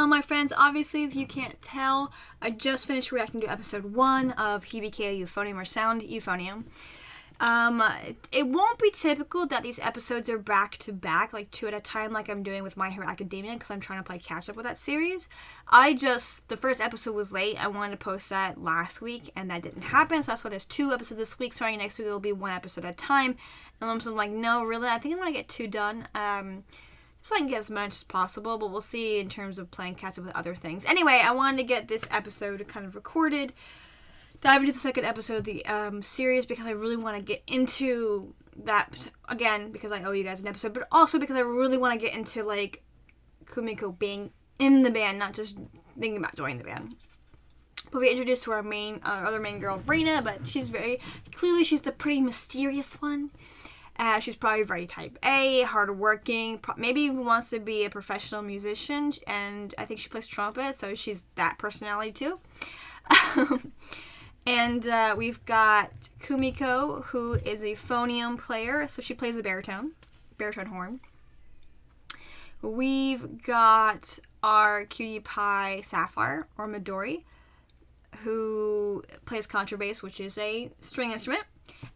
my friends, obviously, if you can't tell, I just finished reacting to episode 1 of HBK Euphonium, or Sound Euphonium. It won't be typical that these episodes are back to back, like 2 at a time, like I'm doing with My Hero Academia, because I'm trying to play catch up with that series. The first episode was late. I wanted to post that last week, and that didn't happen, so that's why there's 2 episodes this week. Starting next week, it'll be 1 episode at a time. And I'm like, no, really, I think I want to get 2 done, so I can get as much as possible, but we'll see in terms of playing catch up with other things. Anyway, I wanted to get this episode kind of recorded, dive into the second episode of the series, because I really want to get into that, again, because I owe you guys an episode, but also because I really want to get into, like, Kumiko being in the band, not just thinking about joining the band. But we introduced to our other main girl, Reina, but she's she's the pretty mysterious one. She's probably very type A, hardworking, maybe even wants to be a professional musician, and I think she plays trumpet, so she's that personality too. And we've got Kumiko, who is a euphonium player, so she plays the baritone horn. We've got our cutie pie Sapphire, or Midori, who plays contrabass, which is a string instrument.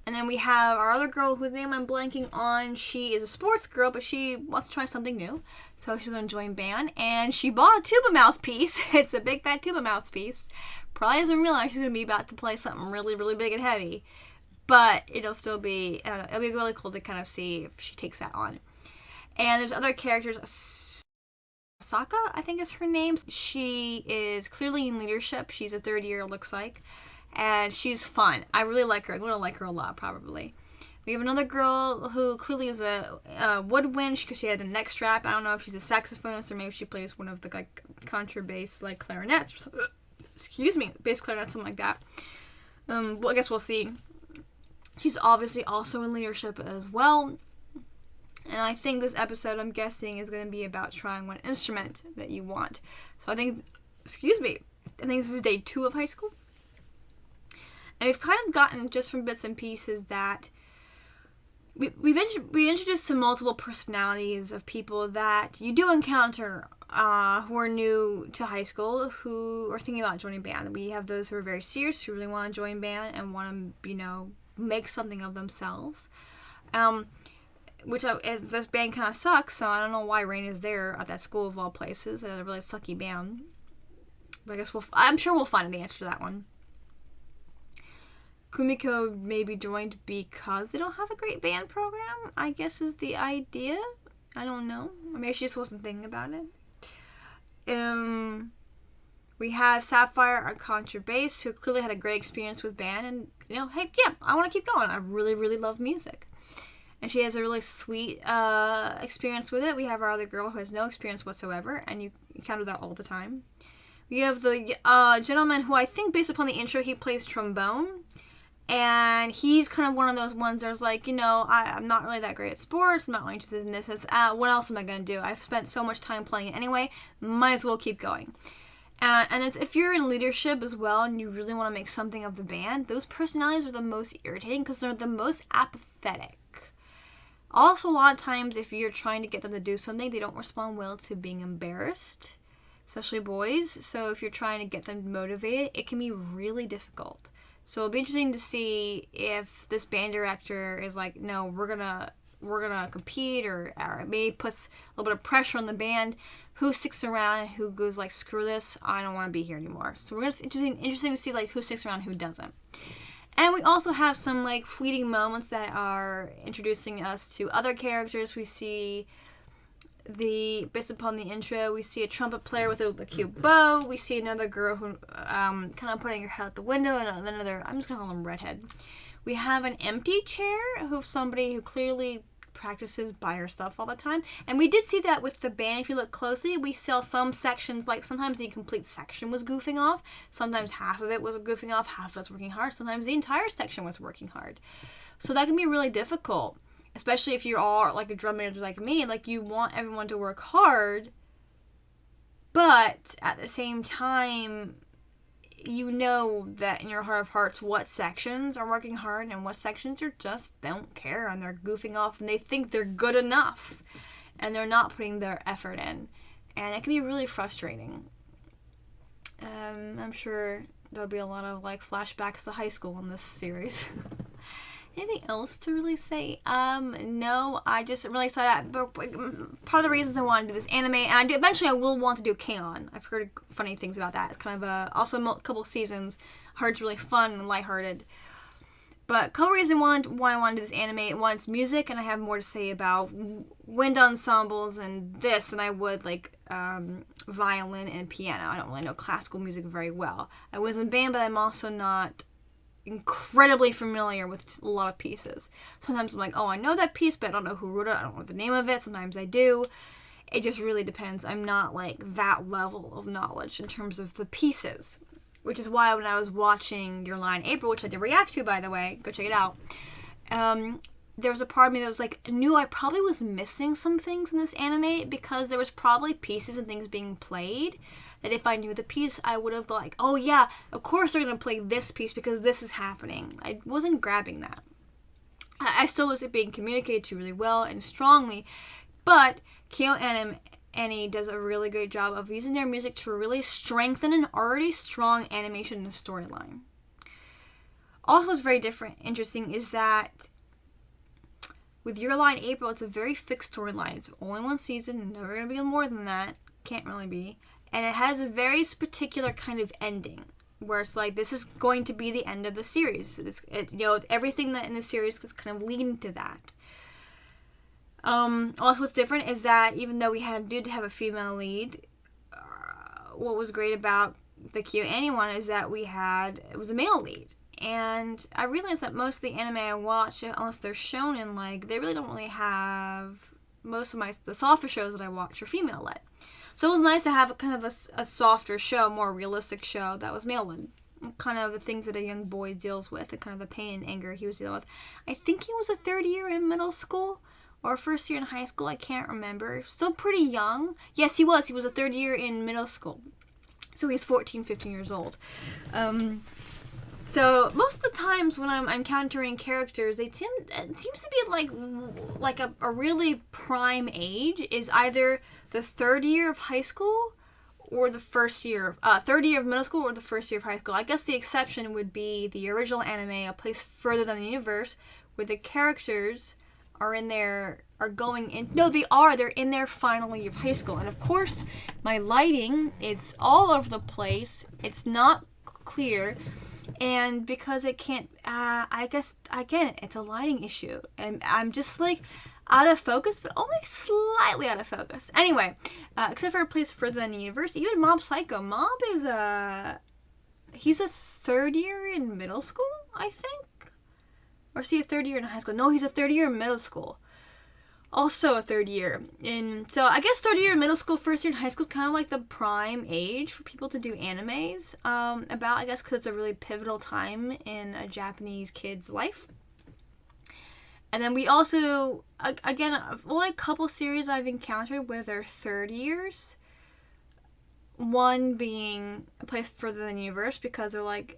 And then we have our other girl, whose name I'm blanking on. She is a sports girl, but she wants to try something new. So she's going to join band. And she bought a tuba mouthpiece. It's a big fat tuba mouthpiece. Probably doesn't realize she's going to be about to play something really, really big and heavy. But it'll still be, it'll be really cool to kind of see if she takes that on. And there's other characters. Asaka, I think is her name. She is clearly in leadership. She's a third year, it looks like. And she's fun. I really like her. I'm going to like her a lot, probably. We have another girl who clearly is a woodwind, because she had a neck strap. I don't know if she's a saxophonist or maybe she plays one of the like contrabass, like clarinets or something. Excuse me, bass clarinet, something like that. Well, I guess we'll see. She's obviously also in leadership as well. And I think this episode, I'm guessing, is going to be about trying one instrument that you want. So I think, I think this is day 2 of high school. And we've kind of gotten, just from bits and pieces, that we introduced some multiple personalities of people that you do encounter who are new to high school, who are thinking about joining band. We have those who are very serious, who really want to join band and want to, make something of themselves. This band kind of sucks, so I don't know why Rain is there at that school of all places, at a really sucky band. But I guess I'm sure we'll find the answer to that one. Kumiko may be joined because they don't have a great band program, I guess is the idea. I don't know. Or maybe she just wasn't thinking about it. We have Sapphire, our contrabass, who clearly had a great experience with band. And, hey, yeah, I want to keep going. I really, really love music. And she has a really sweet experience with it. We have our other girl who has no experience whatsoever. And you encounter that all the time. We have the gentleman who I think, based upon the intro, he plays trombone. And he's kind of one of those ones that's like, I'm not really that great at sports. I'm not really interested in this. What else am I going to do? I've spent so much time playing it anyway. Might as well keep going. And if you're in leadership as well and you really want to make something of the band, those personalities are the most irritating because they're the most apathetic. Also, a lot of times, if you're trying to get them to do something, they don't respond well to being embarrassed, especially boys. So if you're trying to get them motivated, it can be really difficult. So it'll be interesting to see if this band director is like, no, we're gonna compete, or maybe puts a little bit of pressure on the band, who sticks around and who goes like, screw this, I don't want to be here anymore. So it's interesting to see like who sticks around and who doesn't. And we also have some like fleeting moments that are introducing us to other characters. We see based upon the intro, we see a trumpet player with a cute bow. We see another girl who kind of putting her head out the window, and another, I'm just gonna call them redhead. We have an empty chair who's somebody who clearly practices by herself all the time. And we did see that with the band. If you look closely, we saw some sections, like sometimes the complete section was goofing off, sometimes half of it was goofing off, half of it was working hard, sometimes the entire section was working hard. So that can be really difficult, especially if you're all like a drum major like me. Like, you want everyone to work hard, but at the same time, you know that in your heart of hearts what sections are working hard and what sections are just don't care and they're goofing off and they think they're good enough and they're not putting their effort in. and it can be really frustrating. I'm sure there'll be a lot of like flashbacks to high school in this series. Anything else to really say? No, I just really excited. But part of the reasons I want to do this anime, and eventually I will want to do K-On! I've heard funny things about that. It's kind of also a couple seasons. Heard it's really fun and lighthearted. But a couple reasons why I want to do this anime. One, it's music, and I have more to say about wind ensembles and this than I would like violin and piano. I don't really know classical music very well. I was in band, but I'm also not incredibly familiar with a lot of pieces. Sometimes I'm like, oh, I know that piece, but I don't know who wrote it. I don't know the name of it. Sometimes I do. It just really depends. I'm not like that level of knowledge in terms of the pieces, which is why when I was watching Your Lie in April, which I did react to, by the way, go check it out, there was a part of me that was like, knew I probably was missing some things in this anime because there was probably pieces and things being played that if I knew the piece, I would have like, oh yeah, of course they're going to play this piece because this is happening. I wasn't grabbing that. I still was being communicated to really well and strongly, but K-On! Annie does a really great job of using their music to really strengthen an already strong animation and storyline. Also what's very interesting is that with Your Lie in April, it's a very fixed storyline. It's only one season, never going to be more than that. Can't really be. And it has a very particular kind of ending, where it's like, this is going to be the end of the series. Everything that in the series is kind of leading to that. Also, what's different is that even though we did have a female lead, what was great about the K-On! One is that it was a male lead. And I realized that most of the anime I watch, unless they're shonen, like, they really don't really have, most of the softer shows that I watch are female-led. So it was nice to have kind of a softer show, more realistic show that was male-led. Kind of the things that a young boy deals with, and kind of the pain and anger he was dealing with. I think he was a third year in middle school, or first year in high school, I can't remember. Still pretty young. Yes, he was. He was a third year in middle school. So he's 14, 15 years old. So most of the times when I'm encountering characters, it seems to be like a really prime age is either the third year of high school or the third year of middle school or the first year of high school. I guess the exception would be the original anime, A Place Further Than the Universe, where the characters they're in their final year of high school. And of course, my lighting, it's all over the place. It's not clear. And because it can't, I guess, again, it's a lighting issue. And I'm just like out of focus, but only slightly out of focus. Anyway, except for A Place Further Than the Universe, even Mob Psycho. Mob is he's a third year in middle school, I think. Or is he a third year in high school? No, he's a third year in middle school. Also a third year. So I guess third year in middle school, first year in high school is kind of like the prime age for people to do animes. I guess because it's a really pivotal time in a Japanese kid's life. And then we also, again, only a couple series I've encountered where they're third years. One being A Place Further Than the Universe, because they're like,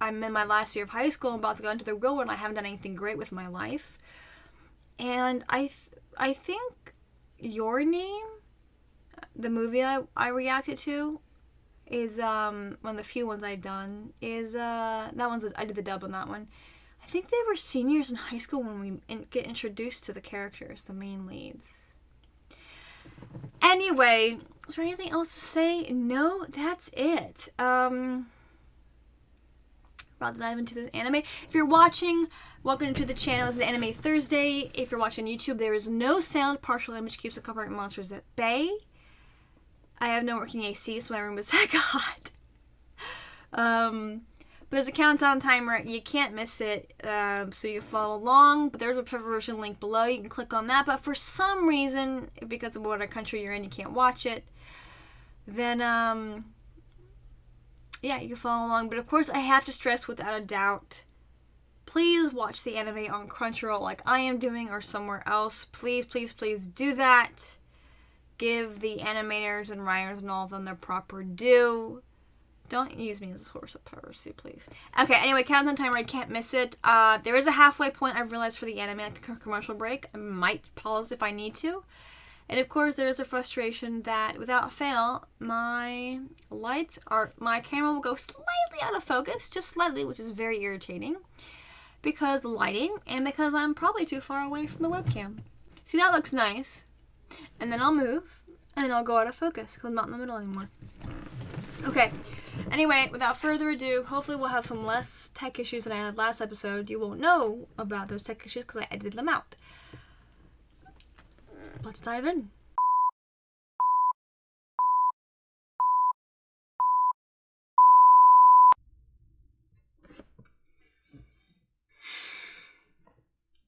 I'm in my last year of high school, I'm about to go into the real world, and I haven't done anything great with my life. And I think Your Name, the movie I reacted to, is one of the few ones I've done. I did the dub on that one. I think they were seniors in high school when we get introduced to the characters, the main leads. Anyway, is there anything else to say? No, that's it. About to dive into this anime. If you're watching, welcome to the channel. This is Anime Thursday. If you're watching YouTube, there is no sound. Partial image keeps the copyright monsters at bay. I have no working AC, so my room is that hot. But there's a countdown timer. You can't miss it, so you can follow along. But there's a version link below. You can click on that. But for some reason, because of what country you're in, you can't watch it. Then, yeah, you can follow along. But of course, I have to stress without a doubt, please watch the anime on Crunchyroll like I am doing or somewhere else. Please, please, please do that. Give the animators and writers and all of them their proper due. Don't use me as a source of piracy, please. Okay, anyway, countdown timer, I can't miss it. There is a halfway point I've realized for the anime, like the commercial break. I might pause if I need to. And of course, there's a frustration that without fail, my camera will go slightly out of focus, just slightly, which is very irritating because of the lighting and because I'm probably too far away from the webcam. See, that looks nice. And then I'll move and then I'll go out of focus because I'm not in the middle anymore. Okay. Anyway, without further ado, hopefully we'll have some less tech issues than I had last episode. You won't know about those tech issues because I edited them out. Let's dive in.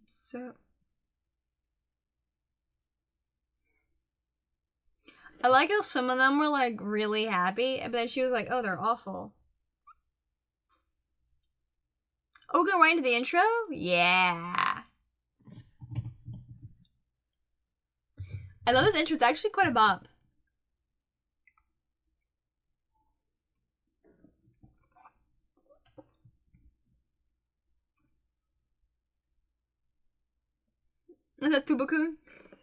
So, I like how some of them were like really happy, but then she was like, oh, they're awful. Oh, go right into the intro? Yeah. I love this intro. It's actually quite a bop. Is that Tubakun?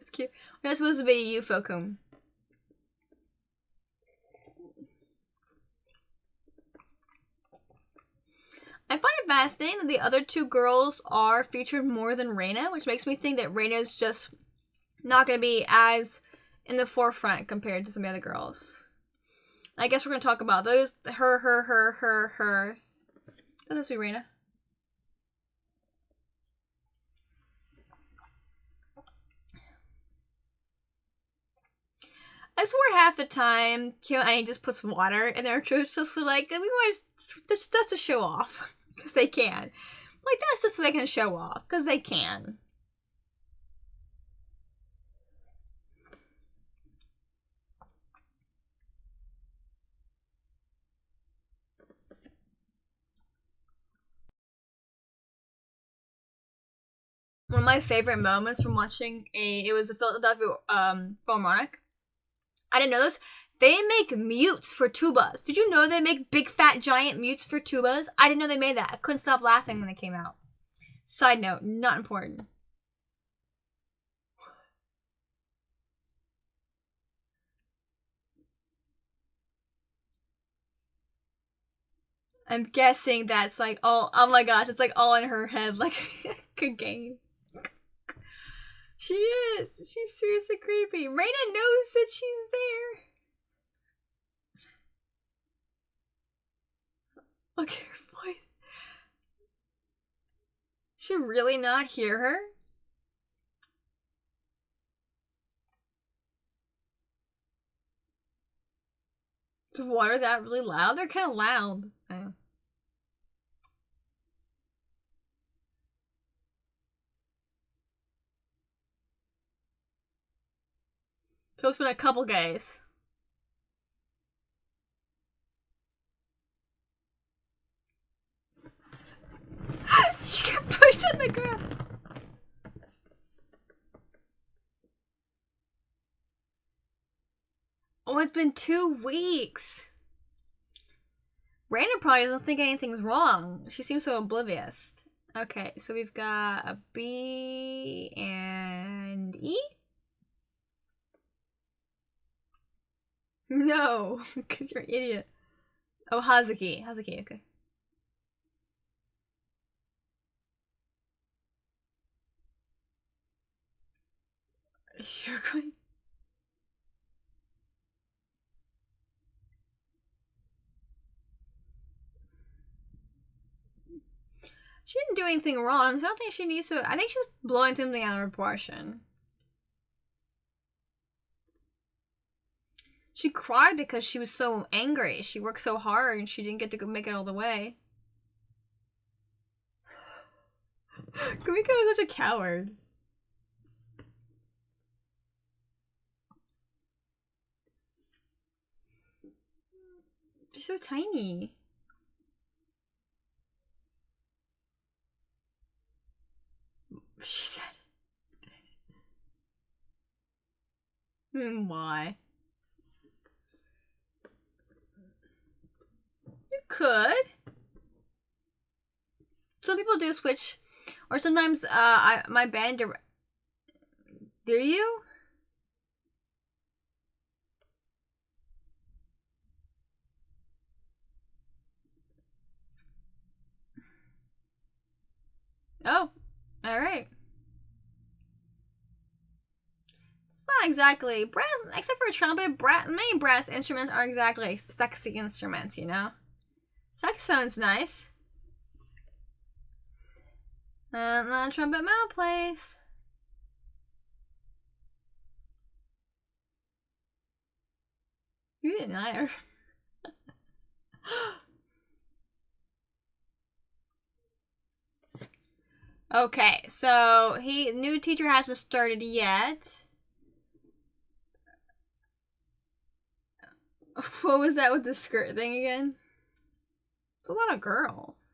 It's cute. That's supposed to be Euphokum. I find it fascinating that the other two girls are featured more than Reina, which makes me think that Reina's just not going to be as in the forefront compared to some of the other girls. I guess we're going to talk about those. Her. That's supposed to be Reina. I swear half the time, Annie just puts water in their intros just so, like, we want just to show off. Because they can. Like, that's just so they can show off. Because they can. One of my favorite moments from watching it was a Philadelphia Philharmonic. I didn't know this. They make mutes for tubas. Did you know they make big fat giant mutes for tubas? I didn't know they made that. I couldn't stop laughing when it came out. Side note, not important. I'm guessing that's like all, oh my gosh, it's like all in her head, like a game. She is. She's seriously creepy. Reina knows that she's there. Look at her voice. Should really not hear her? Is water that really loud? They're kind of loud. So it's been a couple guys. She got pushed on the ground. Oh, it's been 2 weeks. Reina probably doesn't think anything's wrong. She seems so oblivious. Okay, so we've got a B and E? No, because you're an idiot. Oh, Hazuki. Hazuki, okay. You're going... She didn't do anything wrong, so I don't think she needs to... I think she's blowing something out of proportion. She cried because she was so angry. She worked so hard and she didn't get to go make it all the way. Kumiko is such a coward. She's so tiny. She said. Why? You could. Some people do switch, or sometimes my band. Do you? not exactly brass, except for a trumpet. Many brass instruments aren't exactly sexy instruments, you know. Saxophone's nice. And the trumpet mouthpiece. You didn't either. Okay, so new teacher hasn't started yet. What was that with the skirt thing again? It's a lot of girls.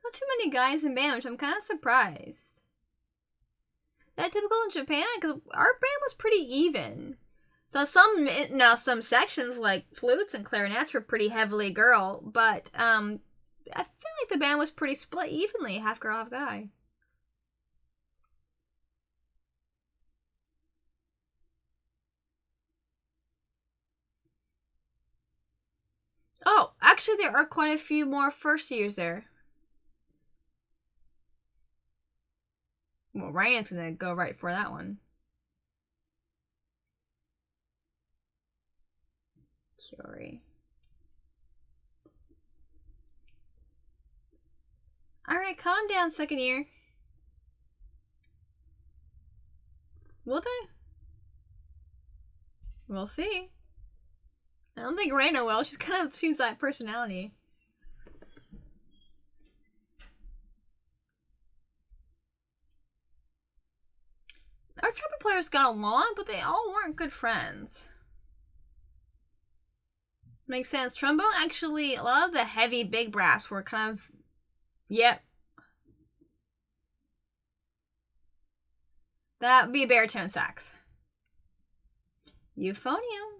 Not too many guys in band, which I'm kind of surprised. That's typical in Japan, because our band was pretty even. So some sections like flutes and clarinets were pretty heavily girl, but I feel like the band was pretty split evenly, half girl, half guy. Oh, actually there are quite a few more first years there. Well, Ryan's gonna go right for that one. Curie. Alright, calm down, second year. Will they? We'll see. I don't think Raina will. She's kind of seems that personality. Our trumpet players got along, but they all weren't good friends. Makes sense. Trombone, actually, a lot of the heavy big brass were kind of... Yep. That would be a baritone sax. Euphonium.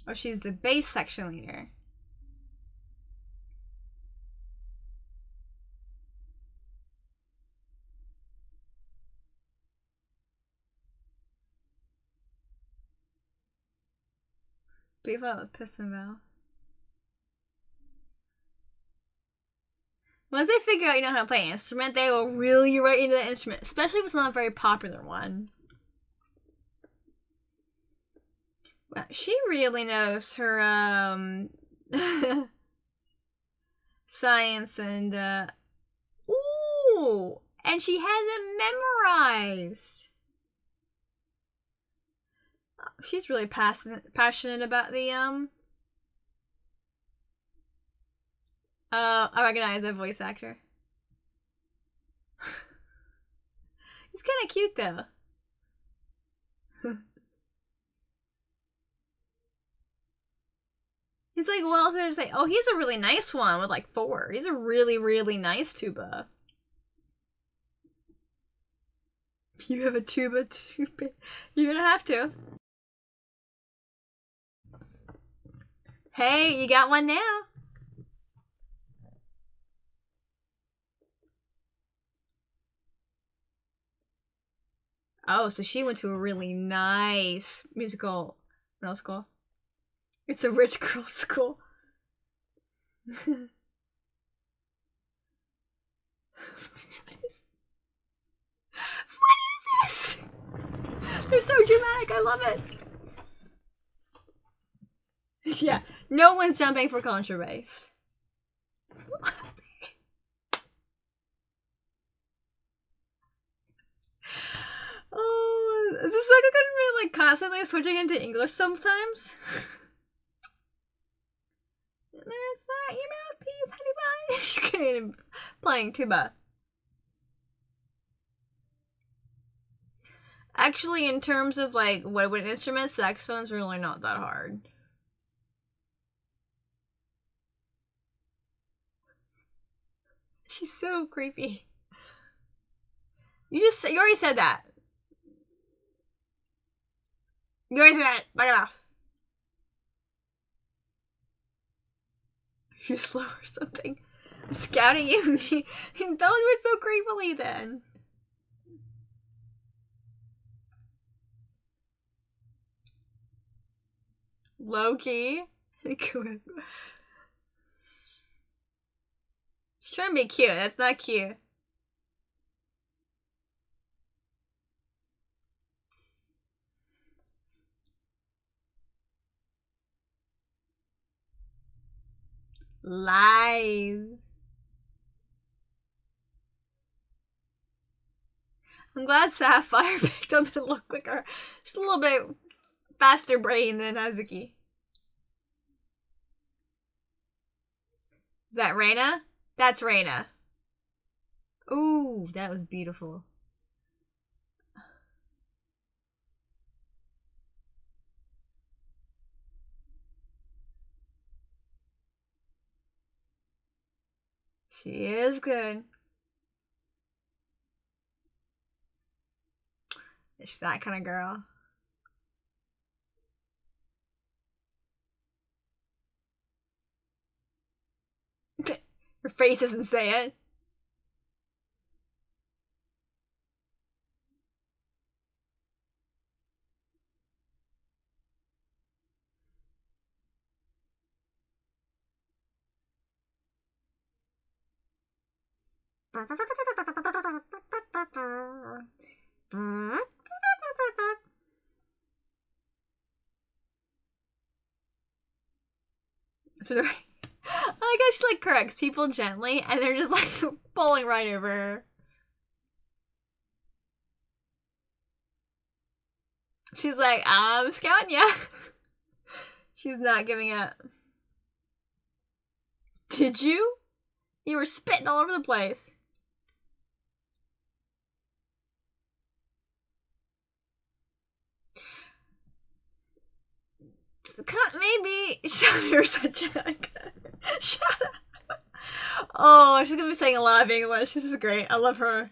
Oh, she's the bass section leader. Beef up with piston valve. Once they figure out you know how to play an instrument, they will reel you right into that instrument, especially if it's not a very popular one. Well, she really knows her science and ooh, and she has it memorized. She's really passionate about the I recognize that voice actor. He's kind of cute though. He's like, what else did I say? Oh, he's a really nice one with like 4. He's a really, really nice tuba. You have a tuba too big. You're gonna have to. Hey, you got one now. Oh, so she went to a really nice musical middle school. It's a rich girl school. What is this? They're so dramatic. I love it. Yeah, no one's jumping for contrabass. Oh, is this like gonna be like constantly switching into English sometimes? That's not your mouthpiece, honey pie. Just kidding. Playing tuba. Actually, in terms of like woodwind instruments, saxophone's really not that hard. She's so creepy. You already said that. You already said that. Knock it off. You slow or something. I'm scouting you. Don't do it so creepily then. Low key. She's trying to be cute. That's not cute. Lies. I'm glad Sapphire picked up and looked like her. Just a little bit faster brain than Hazuki. Is that Reina? That's Reina. Ooh, that was beautiful. She is good. She's that kind of girl. Her face doesn't say it. So they're, I like how she like corrects people gently, and they're just like bowling right over her. She's like, I'm scouting ya. She's not giving up. Did you? You were spitting all over the place. Maybe. You're such a. Shut up. Oh, she's gonna be saying a lot of English. This is great. I love her.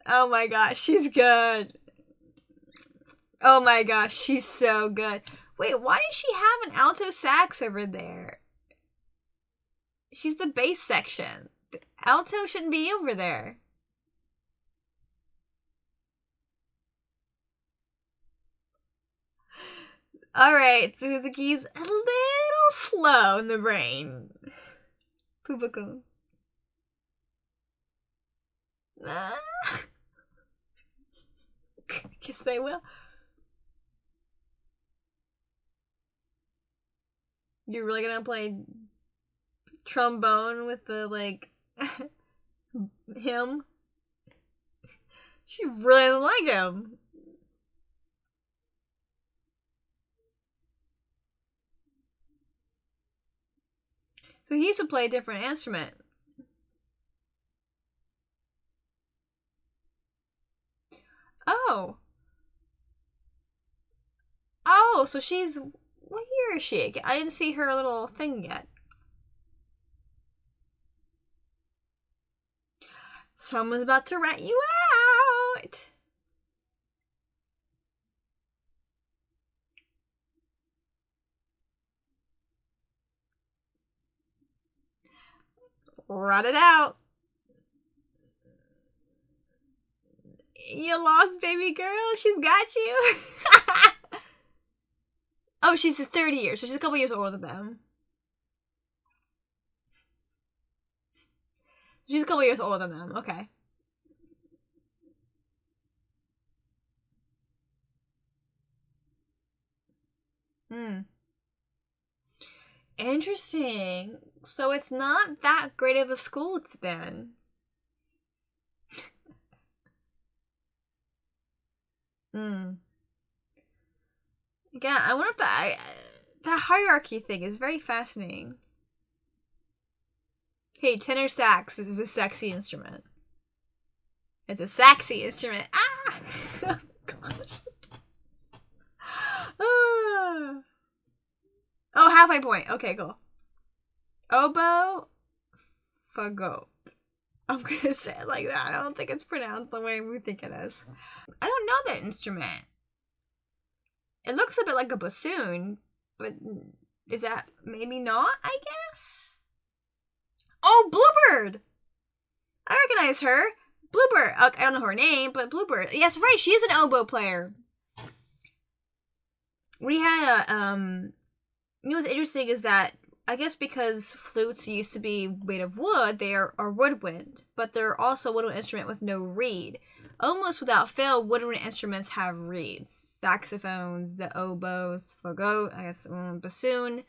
Oh my gosh, she's good. Oh my gosh, she's so good. Wait, why does she have an alto sax over there? She's the bass section. Alto shouldn't be over there. Alright, Suzuki's a little slow in the brain. Pupako. Guess they will. You're really gonna play trombone with the, like, him? She really doesn't like him. So he used to play a different instrument. Oh. Oh, so she's... What year is she? I didn't see her little thing yet. Someone's about to rat you out. Rat it out. You lost, baby girl. She's got you. Oh, she's 30 years, so she's a couple years older than them. She's a couple years older than them. Okay. Interesting. So it's not that great of a school then. Yeah, I wonder if that hierarchy thing is very fascinating. Hey, tenor sax is a sexy instrument. It's a sexy instrument. Ah! Oh, gosh. Oh, halfway point. Okay, cool. Oboe, fagot. I'm gonna say it like that. I don't think it's pronounced the way we think it is. I don't know that instrument. It looks a bit like a bassoon, but is that maybe not, I guess? Oh, Bluebird! I recognize her. Bluebird. I don't know her name, but Bluebird. Yes, right. She is an oboe player. We had you know what's interesting is that I guess because flutes used to be made of wood, they are woodwind, but they're also a woodwind instrument with no reed. Almost without fail, woodwind instruments have reeds. Saxophones, the oboes, fagot, I guess bassoon.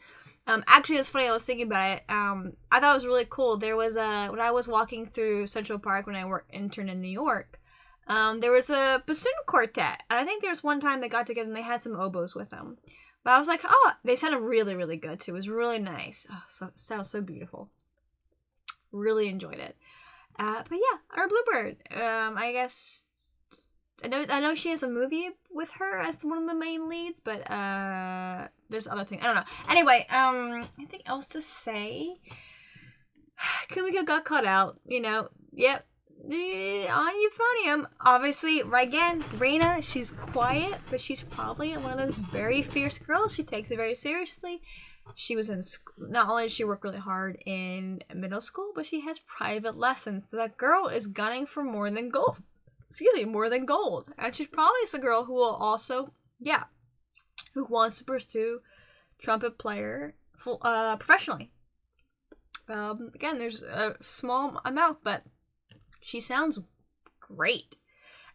Actually, it's funny. I was thinking about it. I thought it was really cool. There was when I was walking through Central Park when I interned in New York. There was a bassoon quartet, and I think there was one time they got together and they had some oboes with them. But I was like, oh, they sounded really, really good too. It was really nice. Oh, sounds so beautiful. Really enjoyed it. But yeah, our Bluebird. I guess I know she has a movie with her as one of the main leads, but there's other things. I don't know. Anyway, anything else to say? Kumiko got caught out. You know. Yep. On Euphonium, obviously, again, Reina, she's quiet, but she's probably one of those very fierce girls. She takes it very seriously. She was in school. Not only did she work really hard in middle school, but she has private lessons. So that girl is gunning for more than gold. More than gold. And she's probably a girl who will also, who wants to pursue trumpet player professionally. Again, there's a small amount, but she sounds great.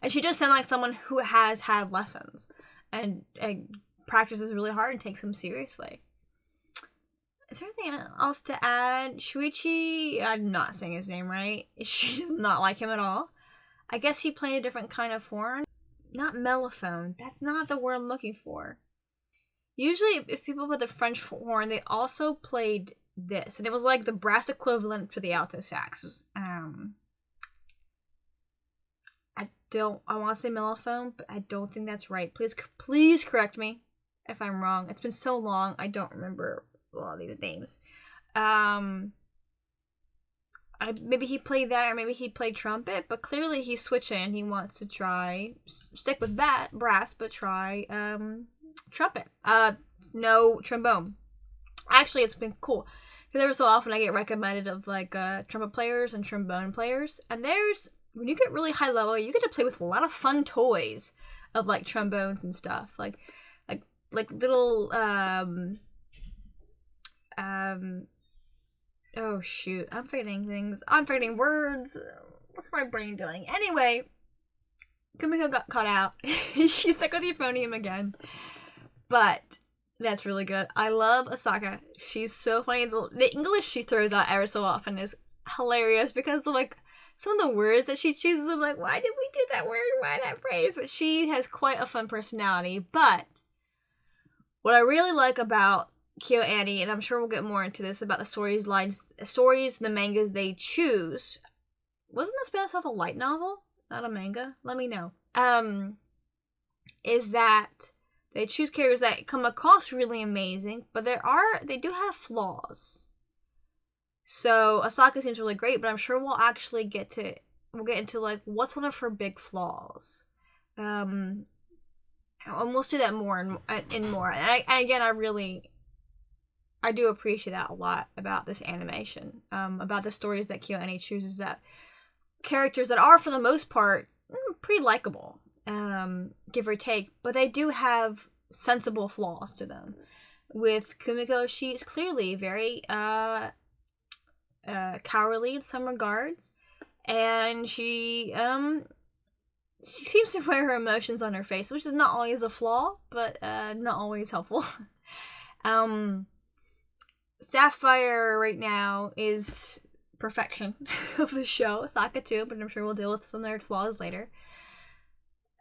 And she does sound like someone who has had lessons and practices really hard and takes them seriously. Is there anything else to add? Shuichi, I'm not saying his name right. She does not like him at all. I guess he played a different kind of horn. Not mellophone. That's not the word I'm looking for. Usually, if people play the French horn, they also played this. And it was like the brass equivalent for the alto sax. It was, I want to say mellophone, but I don't think that's right. Please correct me if I'm wrong. It's been so long, I don't remember a lot of these names. Maybe he played that, or maybe he played trumpet, but clearly he's switching. He wants to try, stick with brass, but try trumpet. No trombone. Actually, it's been cool. Because every so often I get recommended of like trumpet players and trombone players, and when you get really high level, you get to play with a lot of fun toys of like trombones and stuff, like little oh shoot, I'm forgetting things. I'm forgetting words. What's my brain doing? Anyway, Kumiko got caught out. She's stuck with Euphonium again, but that's really good. I love Asaka. She's so funny. The English she throws out ever so often is hilarious because of like some of the words that she chooses. I'm like, why did we do that word? Why that phrase? But she has quite a fun personality. But what I really like about KyoAni, and I'm sure we'll get more into this about the stories, the mangas they choose. Wasn't this based off a light novel? Not a manga? Let me know. Is that they choose characters that come across really amazing, but they do have flaws. So Asaka seems really great, but I'm sure we'll get into like what's one of her big flaws. And we'll see that more and more. And I do appreciate that a lot about this animation. About the stories that KyoAni chooses, that characters that are for the most part pretty likable, give or take, but they do have sensible flaws to them. With Kumiko, she's clearly very cowardly in some regards, and she seems to wear her emotions on her face, which is not always a flaw, but not always helpful. Sapphire right now is perfection of the show. Saka too, but I'm sure we'll deal with some of their flaws later.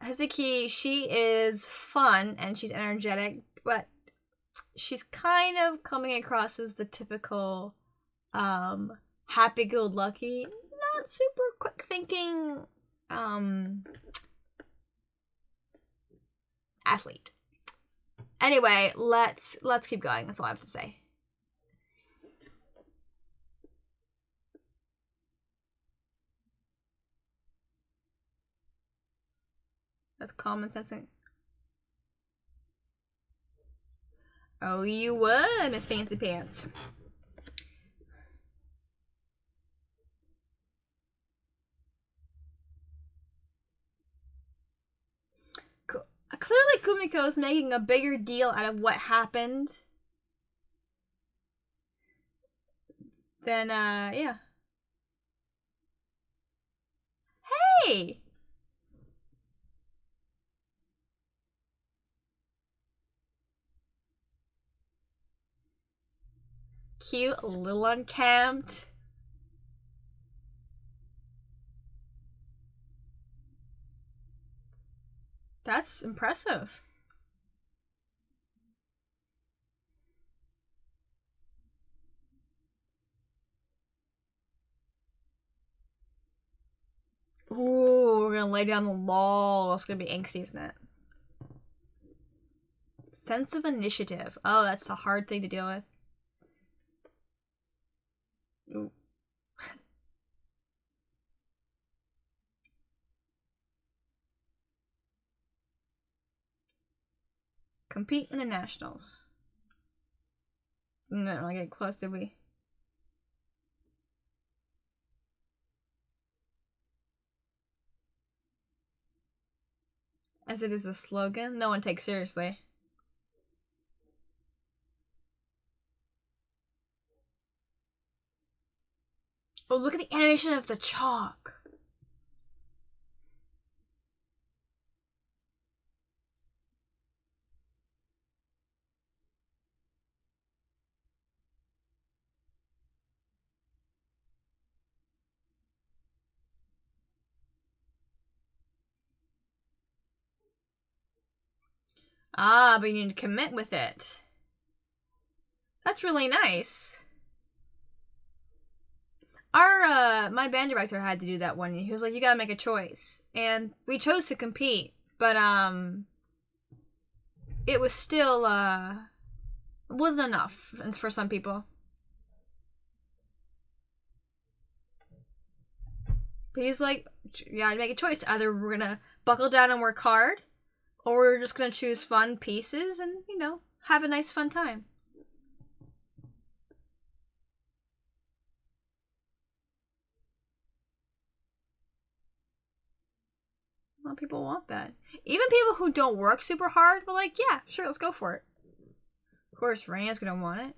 Hazuki, she is fun and she's energetic, but she's kind of coming across as the typical happy-go-lucky, not super quick-thinking athlete. Anyway, let's keep going. That's all I have to say. That's common sense. Oh, you would, Miss Fancy Pants. Clearly Kumiko's making a bigger deal out of what happened than, yeah. Hey! Cute, a little unkempt. That's impressive. Ooh, we're gonna lay down the law. It's gonna be angsty, isn't it? Sense of initiative. Oh, that's a hard thing to deal with. Ooh. Compete in the nationals. No, I get close, did we? As it is a slogan, no one takes seriously. Oh, look at the animation of the chalk. Ah, but you need to commit with it. That's really nice. My band director had to do that one. He was like, you gotta make a choice. And we chose to compete, but, it was still, it wasn't enough for some people. But he's like, you gotta make a choice. Either we're gonna buckle down and work hard, or we're just gonna choose fun pieces and, you know, have a nice fun time. A lot of people want that. Even people who don't work super hard were like, yeah, sure, let's go for it. Of course, Raina's gonna want it.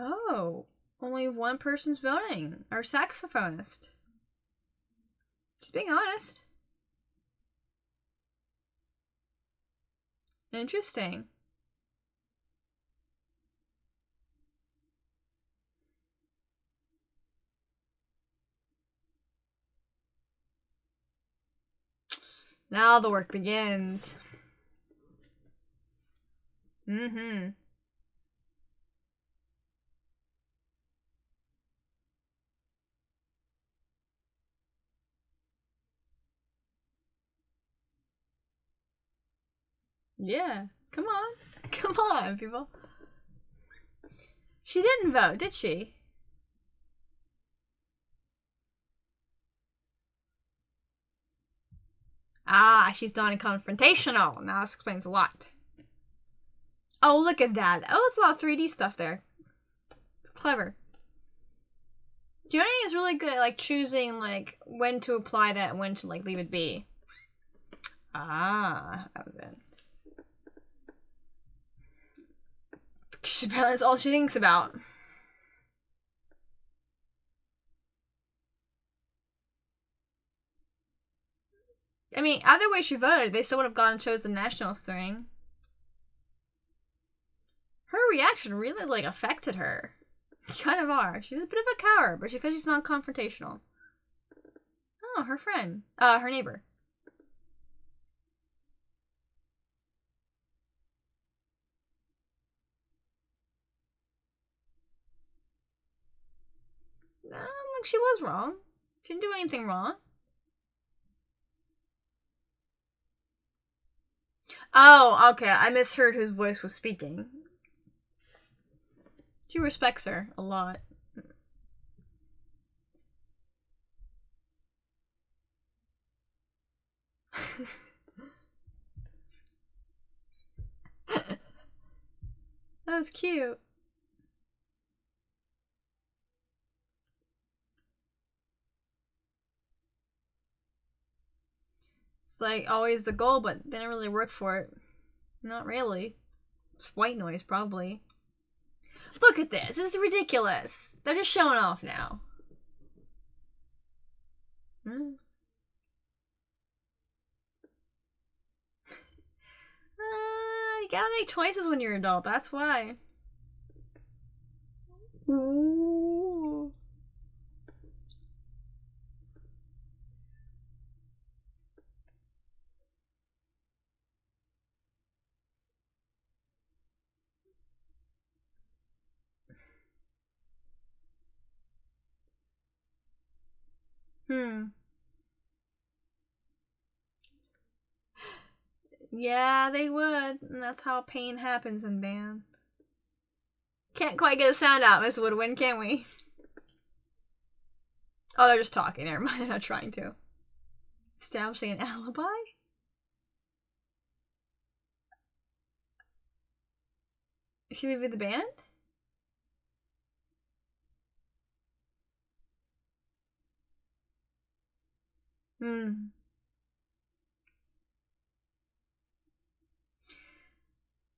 Oh, only one person's voting. Our saxophonist. Just being honest. Interesting. Now the work begins. Mm-hmm. Yeah. Come on. Come on, people. She didn't vote, did she? Ah, she's non-confrontational. Now this explains a lot. Oh, look at that. Oh, it's a lot of 3D stuff there. It's clever. Journey is really good at, like, choosing, like, when to apply that and when to, like, leave it be. Ah, that was it. Apparently that's all she thinks about. I mean, either way she voted, they still would have gone and chose the nationals thing. Her reaction really, like, affected her. Kind of are. She's a bit of a coward, but because she's not confrontational. Oh, her friend. Her neighbor. Like, she was wrong. She didn't do anything wrong. Oh, okay. I misheard whose voice was speaking. She respects her a lot. That was cute. It's like always the goal, but they didn't really work for it. Not really. It's white noise, probably. Look at this. This is ridiculous. They're just showing off now. You gotta make choices when you're an adult. That's why. Ooh. Yeah, they would. And that's how pain happens in band. Can't quite get a sound out, Miss Woodwind, can we? Oh, they're just talking. Never mind, they're not trying to. Establishing an alibi? Is she leaving the band?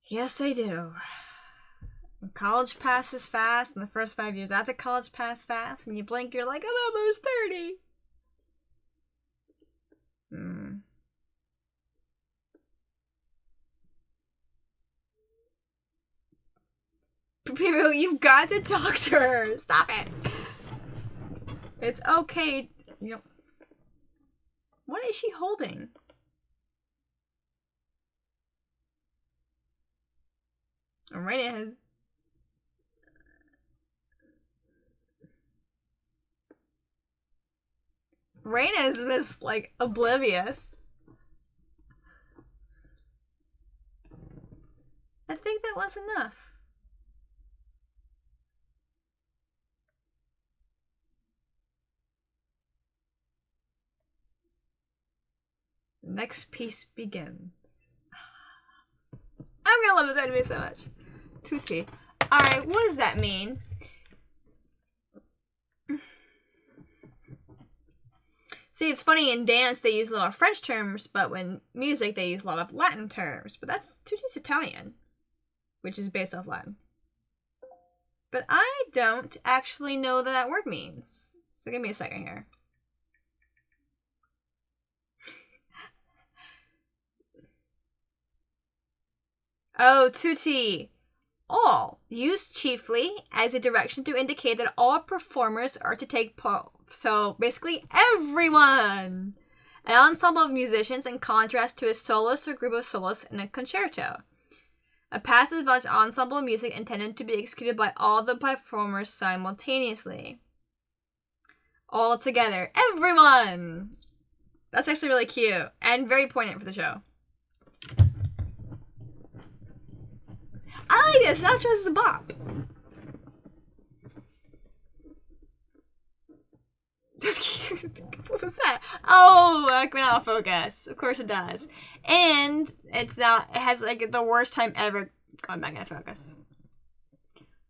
Yes, they do. College passes fast, and the first 5 years after college pass fast, and you blink, you're like, I'm almost 30. People, you've got to talk to her. Stop it. It's okay. You know, what is she holding? Right, it has. Raina's just like oblivious. I think that was enough. The next piece begins. I'm gonna love this anime so much. Tootsie. Alright, what does that mean? See, it's funny, in dance they use a lot of French terms, but when music they use a lot of Latin terms. But that's Tutsi's Italian, which is based off Latin. But I don't actually know what that word means. So give me a second here. Oh, tutti. All, used chiefly as a direction to indicate that all performers are to take part. So basically everyone. An ensemble of musicians in contrast to a soloist or group of soloists in a concerto. A passive ensemble of music intended to be executed by all the performers simultaneously. All together. Everyone! That's actually really cute and very poignant for the show. I like this. Now choices a bop. That's cute. What was that? Oh, it went out of focus. Of course it does. And it's not, it has like the worst time ever going back into focus.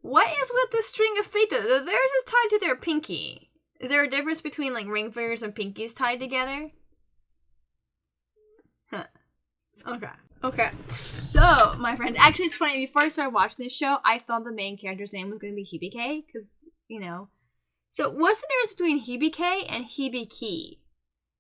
What is with the string of fate though? They're just tied to their pinky. Is there a difference between like ring fingers and pinkies tied together? Huh. Okay. So, my friends, actually it's funny, before I started watching this show, I thought the main character's name was going to be Hibike, because, you know. So, what's the difference between Hibike and Hibiki?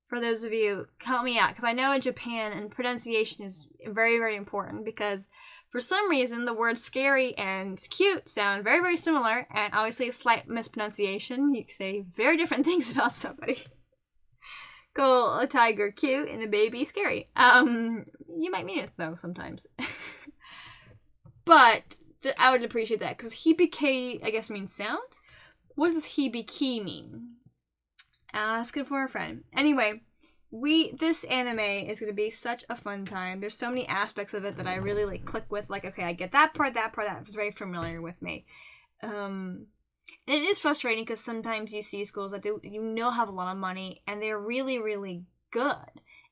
For those of you, help me out, because I know in Japan, and pronunciation is very, very important, because for some reason, the words scary and cute sound very, very similar, and obviously a slight mispronunciation, you can say very different things about somebody. Call a tiger cute and a baby scary. You might mean it though sometimes. But I would appreciate that because Hibike, I guess, means sound. What does Hibiki mean? Ask it for a friend. Anyway, this anime is going to be such a fun time. There's so many aspects of it that I really like click with. Like, okay, I get that part that was very familiar with me. And it is frustrating because sometimes you see schools that have a lot of money and they're really, really good.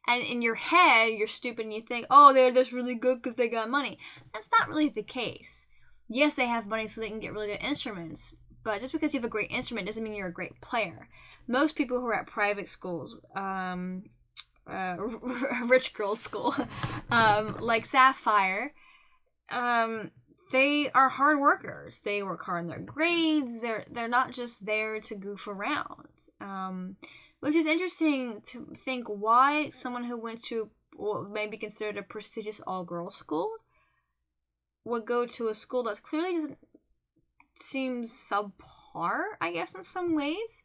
And in your head, you're stupid and you think, oh, they're just really good because they got money. That's not really the case. yes, they have money so they can get really good instruments, but just because you have a great instrument doesn't mean you're a great player. Most people who are at private schools, rich girls school, like Sapphire, they are hard workers. They work hard in their grades. They're not just there to goof around. Which is interesting to think why someone who went to what may be considered a prestigious all-girls school would go to a school that clearly doesn't seem subpar, I guess, in some ways.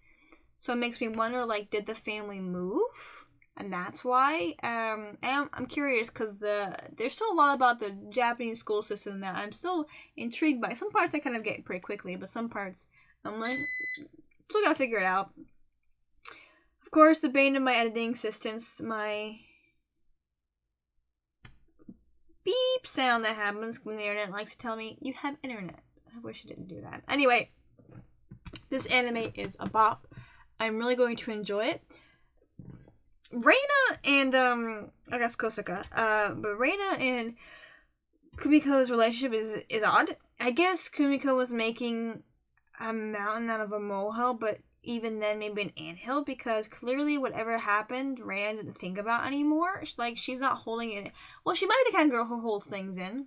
So it makes me wonder, like, did the family move? And that's why. And I'm curious because there's still a lot about the Japanese school system that I'm still intrigued by. Some parts I kind of get pretty quickly, but some parts I'm like, still gotta figure it out. Of course, the bane of my editing assistance, my beep sound that happens when the internet likes to tell me, you have internet. I wish it didn't do that. Anyway, this anime is a bop. I'm really going to enjoy it. Reina and, I guess Kosaka, but Reina and Kumiko's relationship is odd. I guess Kumiko was making a mountain out of a molehill, but even then maybe an anthill, because clearly whatever happened, Reina didn't think about anymore. Like, she's not holding it. Well, she might be the kind of girl who holds things in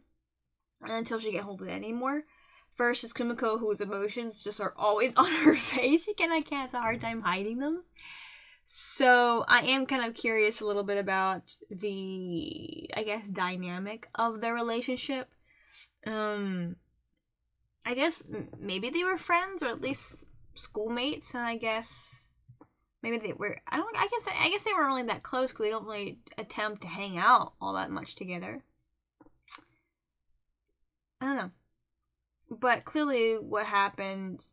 until she can't hold it anymore. Versus Kumiko, whose emotions just are always on her face. She can't have a hard time hiding them. So I am kind of curious a little bit about the, I guess, dynamic of their relationship. I guess maybe they were friends, or at least schoolmates, and I guess maybe they were. I guess they weren't really that close because they don't really attempt to hang out all that much together. I don't know, but clearly what happened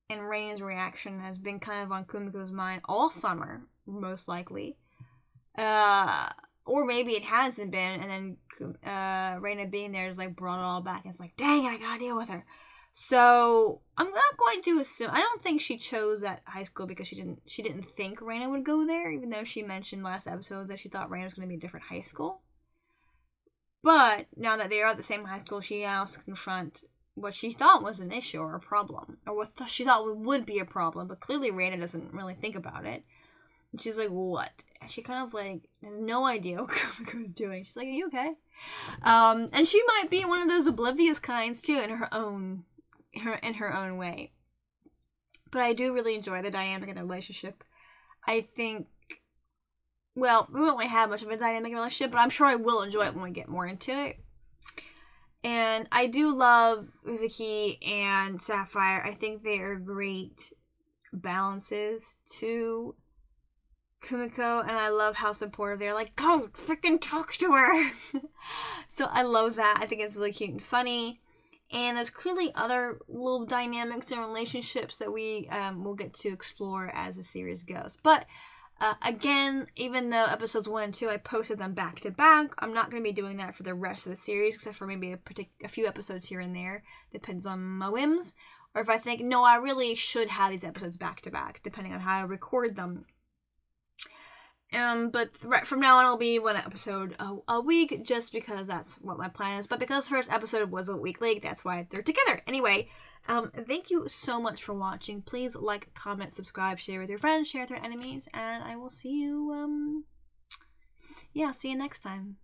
and Reina's reaction has been kind of on Kumiko's mind all summer, most likely. Or maybe it hasn't been, and then Reina being there is like brought it all back, and it's like, dang it, I gotta deal with her. So I'm not going to assume. I don't think she chose that high school because she didn't think Reina would go there, even though she mentioned last episode that she thought Reina was going to be a different high school. But now that they are at the same high school, she now has to confront what she thought was an issue or a problem, or what she thought would be a problem, but clearly Reina doesn't really think about it. And she's like, what? And she kind of like has no idea what Kumiko's doing. She's like, are you okay? And she might be one of those oblivious kinds too, in her own way. But I do really enjoy the dynamic of the relationship. I think, well, we won't really have much of a dynamic relationship, but I'm sure I will enjoy it when we get more into it. And I do love Uzuki and Sapphire. I think they are great balances to Kumiko, and I love how supportive they're. Like, go freaking talk to her. So I love that. I think it's really cute and funny. And there's clearly other little dynamics and relationships that we will get to explore as the series goes. But again, even though episodes 1 and 2, I posted them back to back, I'm not going to be doing that for the rest of the series, except for maybe a few episodes here and there. Depends on my whims. Or if I think, no, I really should have these episodes back to back, depending on how I record them. But right from now on, it'll be one episode a week, just because that's what my plan is. But because the first episode was a week late, that's why they're together. Anyway, thank you so much for watching. Please like, comment, subscribe, share with your friends, share with your enemies, and I will see you, see you next time.